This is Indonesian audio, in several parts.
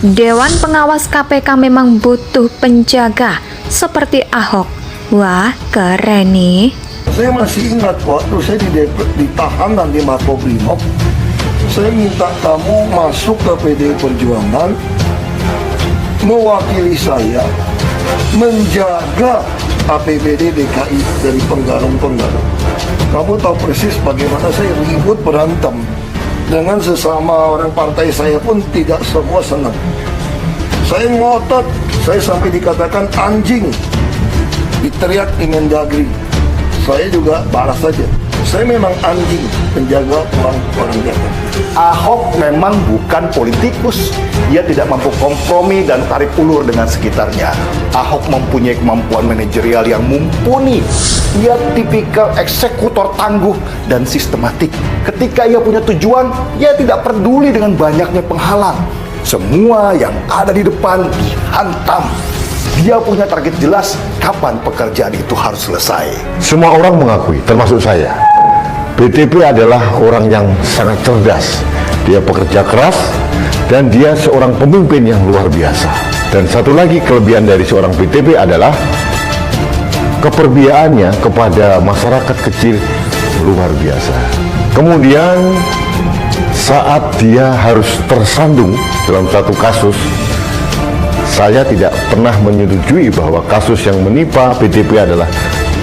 Dewan Pengawas KPK memang butuh penjaga seperti Ahok. Wah, keren nih. Saya masih ingat waktu saya ditahan dan di Makobrimob, saya minta kamu masuk ke PDI Perjuangan, mewakili saya, menjaga APBD DKI dari penggarung-penggarung. Kamu tahu persis bagaimana saya ribut berantem dengan sesama orang partai saya pun tidak semua senang. Saya ngotot, saya sampai dikatakan anjing, diteriak di Mendagri. Saya juga balas saja. Saya memang anjing penjaga uang orang dagang. Ahok memang bukan politikus. Dia tidak mampu kompromi dan tarik ulur dengan sekitarnya. Ahok mempunyai kemampuan manajerial yang mumpuni. Dia tipikal eksekutor tangguh dan sistematik. Ketika ia punya tujuan, ia tidak peduli dengan banyaknya penghalang. Semua yang ada di depan dihantam. Dia punya target jelas kapan pekerjaan itu harus selesai. Semua orang mengakui, termasuk saya, BTP adalah orang yang sangat cerdas. Dia pekerja keras dan dia seorang pemimpin yang luar biasa. Dan satu lagi kelebihan dari seorang BTP adalah keperbiaannya kepada masyarakat kecil luar biasa. Kemudian saat dia harus tersandung dalam satu kasus, saya tidak pernah menyetujui bahwa kasus yang menimpa BTP adalah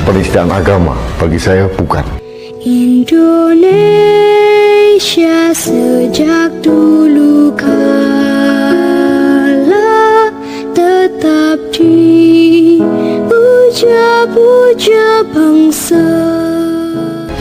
penistaan agama. Bagi saya bukan. Indonesia sejak dulu kala tetap dipuja-puja bangsa.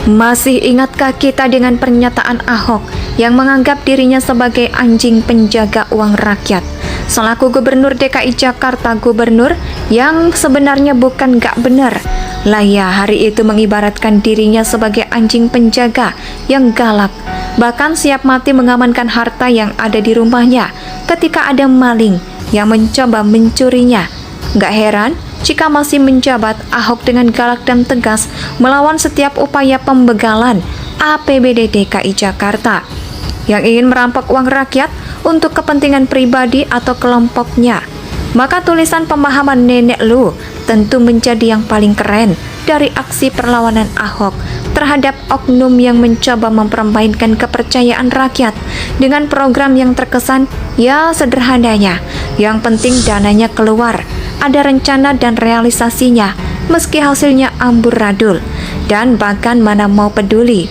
Masih ingatkah kita dengan pernyataan Ahok yang menganggap dirinya sebagai anjing penjaga uang rakyat? Selaku Gubernur DKI Jakarta, gubernur yang sebenarnya bukan gak benar. Lah ya, hari itu mengibaratkan dirinya sebagai anjing penjaga yang galak, bahkan siap mati mengamankan harta yang ada di rumahnya ketika ada maling yang mencoba mencurinya. Gak heran jika masih menjabat, Ahok dengan galak dan tegas melawan setiap upaya pembegalan APBD DKI Jakarta yang ingin merampok uang rakyat untuk kepentingan pribadi atau kelompoknya. Maka tulisan pemahaman nenek lu tentu menjadi yang paling keren dari aksi perlawanan Ahok terhadap oknum yang mencoba mempermainkan kepercayaan rakyat dengan program yang terkesan ya sederhananya, yang penting dananya keluar, ada rencana dan realisasinya, meski hasilnya amburadul, dan bahkan mana mau peduli.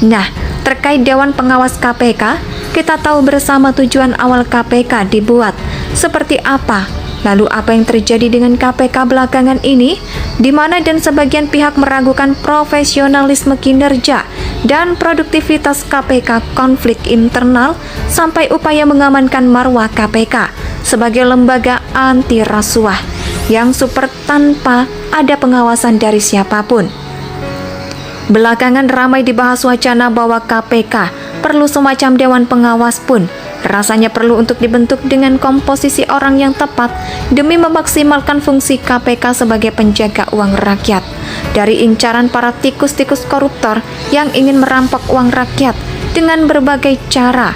Nah, terkait Dewan Pengawas KPK, kita tahu bersama tujuan awal KPK dibuat seperti apa. Lalu apa yang terjadi dengan KPK belakangan ini, di mana dan sebagian pihak meragukan profesionalisme kinerja dan produktivitas KPK, konflik internal, sampai upaya mengamankan marwah KPK sebagai lembaga anti rasuah yang super tanpa ada pengawasan dari siapapun. Belakangan ramai dibahas wacana bahwa KPK perlu semacam dewan pengawas pun rasanya perlu untuk dibentuk dengan komposisi orang yang tepat demi memaksimalkan fungsi KPK sebagai penjaga uang rakyat dari incaran para tikus-tikus koruptor yang ingin merampok uang rakyat dengan berbagai cara.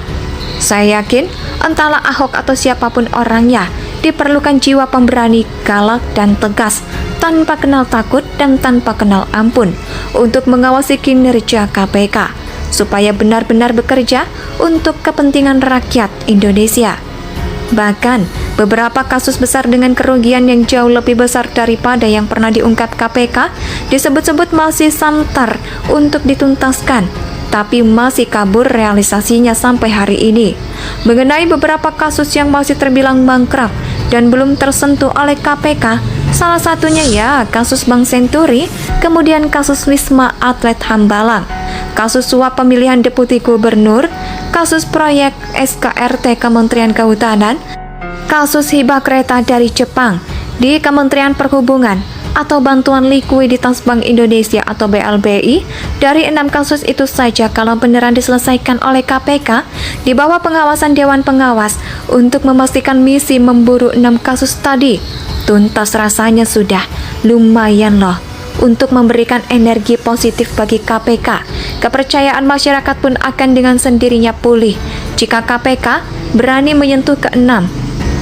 Saya yakin entahlah Ahok atau siapapun orangnya, diperlukan jiwa pemberani, galak dan tegas, tanpa kenal takut dan tanpa kenal ampun untuk mengawasi kinerja KPK supaya benar-benar bekerja untuk kepentingan rakyat Indonesia. Bahkan beberapa kasus besar dengan kerugian yang jauh lebih besar daripada yang pernah diungkap KPK disebut-sebut masih santer untuk dituntaskan, tapi masih kabur realisasinya sampai hari ini. Mengenai beberapa kasus yang masih terbilang mangkrak dan belum tersentuh oleh KPK, salah satunya ya kasus Bank Senturi, kemudian kasus Wisma Atlet Hambalang, kasus suap pemilihan deputi gubernur, kasus proyek SKRT Kementerian Kehutanan, kasus hibah kereta dari Jepang di Kementerian Perhubungan, atau bantuan likuiditas Bank Indonesia atau BLBI. Dari 6 kasus itu saja, kalau beneran diselesaikan oleh KPK di bawah pengawasan Dewan Pengawas untuk memastikan misi memburu 6 kasus tadi tuntas, rasanya sudah lumayan loh untuk memberikan energi positif bagi KPK. Kepercayaan masyarakat pun akan dengan sendirinya pulih jika KPK berani menyentuh ke-6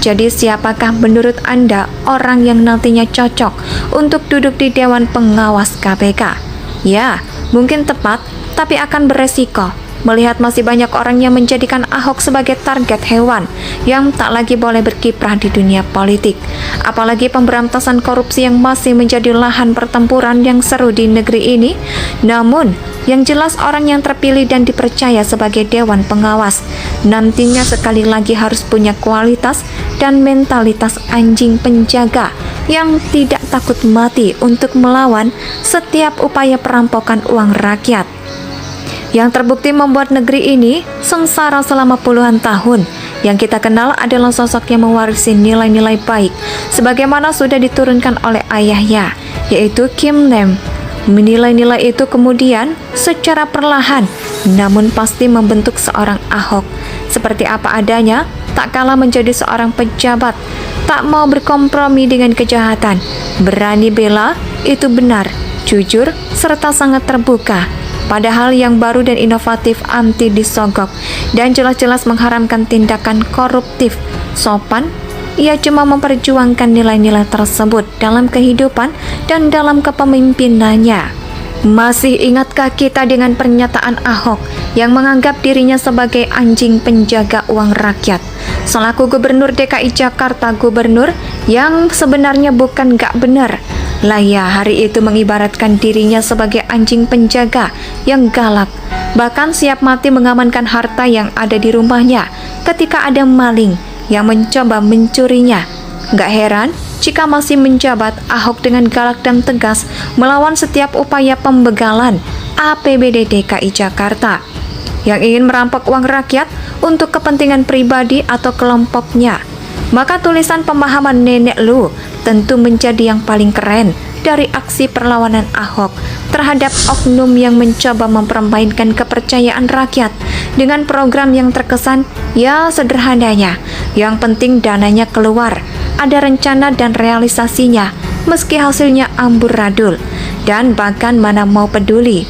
Jadi siapakah menurut Anda orang yang nantinya cocok untuk duduk di Dewan Pengawas KPK? Ya, mungkin tepat, tapi akan beresiko melihat masih banyak orang yang menjadikan Ahok sebagai target hewan yang tak lagi boleh berkiprah di dunia politik. Apalagi pemberantasan korupsi yang masih menjadi lahan pertempuran yang seru di negeri ini. Namun, yang jelas orang yang terpilih dan dipercaya sebagai Dewan Pengawas nantinya sekali lagi harus punya kualitas dan mentalitas anjing penjaga yang tidak takut mati untuk melawan setiap upaya perampokan uang rakyat yang terbukti membuat negeri ini sengsara selama puluhan tahun. Yang kita kenal adalah sosok yang mewarisi nilai-nilai baik sebagaimana sudah diturunkan oleh ayahnya, yaitu Kim Nam. Nilai-nilai itu kemudian secara perlahan namun pasti membentuk seorang Ahok seperti apa adanya, tak kalah menjadi seorang pejabat, tak mau berkompromi dengan kejahatan, berani bela itu benar, jujur, serta sangat terbuka. Padahal yang baru dan inovatif anti disogok dan jelas-jelas mengharamkan tindakan koruptif, sopan, ia cuma memperjuangkan nilai-nilai tersebut dalam kehidupan dan dalam kepemimpinannya. Masih ingatkah kita dengan pernyataan Ahok yang menganggap dirinya sebagai anjing penjaga uang rakyat selaku Gubernur DKI Jakarta, gubernur yang sebenarnya bukan gak benar. Lah ya, hari itu mengibaratkan dirinya sebagai anjing penjaga yang galak, bahkan siap mati mengamankan harta yang ada di rumahnya ketika ada maling yang mencoba mencurinya. Gak heran jika masih menjabat, Ahok dengan galak dan tegas melawan setiap upaya pembegalan APBD DKI Jakarta yang ingin merampok uang rakyat untuk kepentingan pribadi atau kelompoknya. Maka tulisan pemahaman nenek lu tentu menjadi yang paling keren dari aksi perlawanan Ahok terhadap oknum yang mencoba mempermainkan kepercayaan rakyat dengan program yang terkesan ya sederhananya, yang penting dananya keluar, ada rencana dan realisasinya meski hasilnya amburadul, dan bahkan mana mau peduli.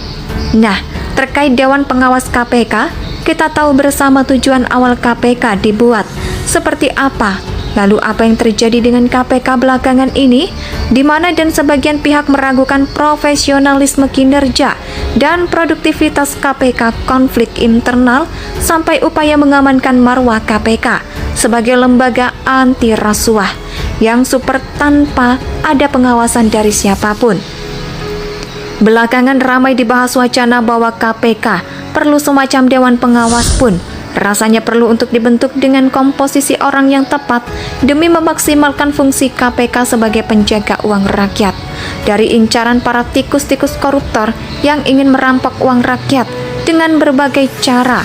Nah, terkait Dewan Pengawas KPK, kita tahu bersama tujuan awal KPK dibuat seperti apa. Lalu apa yang terjadi dengan KPK belakangan ini, di mana dan sebagian pihak meragukan profesionalisme kinerja dan produktivitas KPK, konflik internal, sampai upaya mengamankan marwah KPK sebagai lembaga anti rasuah yang super tanpa ada pengawasan dari siapapun. Belakangan ramai dibahas wacana bahwa KPK perlu semacam Dewan Pengawas pun rasanya perlu untuk dibentuk dengan komposisi orang yang tepat demi memaksimalkan fungsi KPK sebagai penjaga uang rakyat dari incaran para tikus-tikus koruptor yang ingin merampok uang rakyat dengan berbagai cara.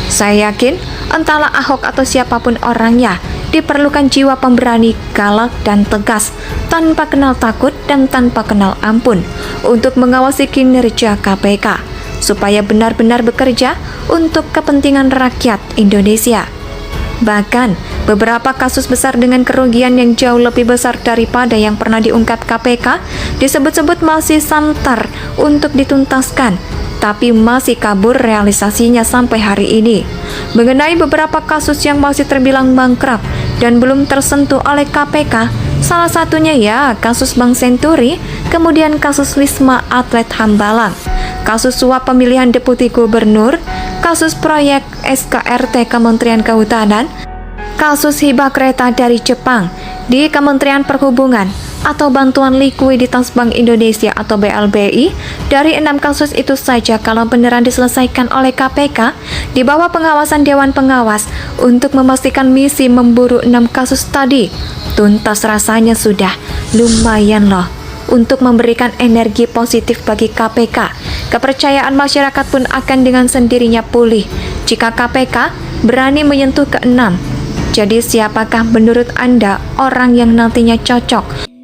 Saya yakin entahlah Ahok atau siapapun orangnya, diperlukan jiwa pemberani, galak dan tegas, tanpa kenal takut dan tanpa kenal ampun untuk mengawasi kinerja KPK supaya benar-benar bekerja untuk kepentingan rakyat Indonesia. Bahkan, beberapa kasus besar dengan kerugian yang jauh lebih besar daripada yang pernah diungkap KPK disebut-sebut masih santar untuk dituntaskan, tapi masih kabur realisasinya sampai hari ini. Mengenai beberapa kasus yang masih terbilang mangkrak dan belum tersentuh oleh KPK, salah satunya ya kasus Bank Senturi, kemudian kasus Wisma Atlet Hambalang, kasus suap pemilihan deputi gubernur, kasus proyek SKRT Kementerian Kehutanan, kasus hibah kereta dari Jepang di Kementerian Perhubungan, atau bantuan likuiditas Bank Indonesia atau BLBI. Dari 6 kasus itu saja kalau beneran diselesaikan oleh KPK di bawah pengawasan Dewan Pengawas untuk memastikan misi memburu 6 kasus tadi tuntas, rasanya sudah lumayan loh untuk memberikan energi positif bagi KPK. Kepercayaan masyarakat pun akan dengan sendirinya pulih jika KPK berani menyentuh ke-6. Jadi siapakah menurut Anda orang yang nantinya cocok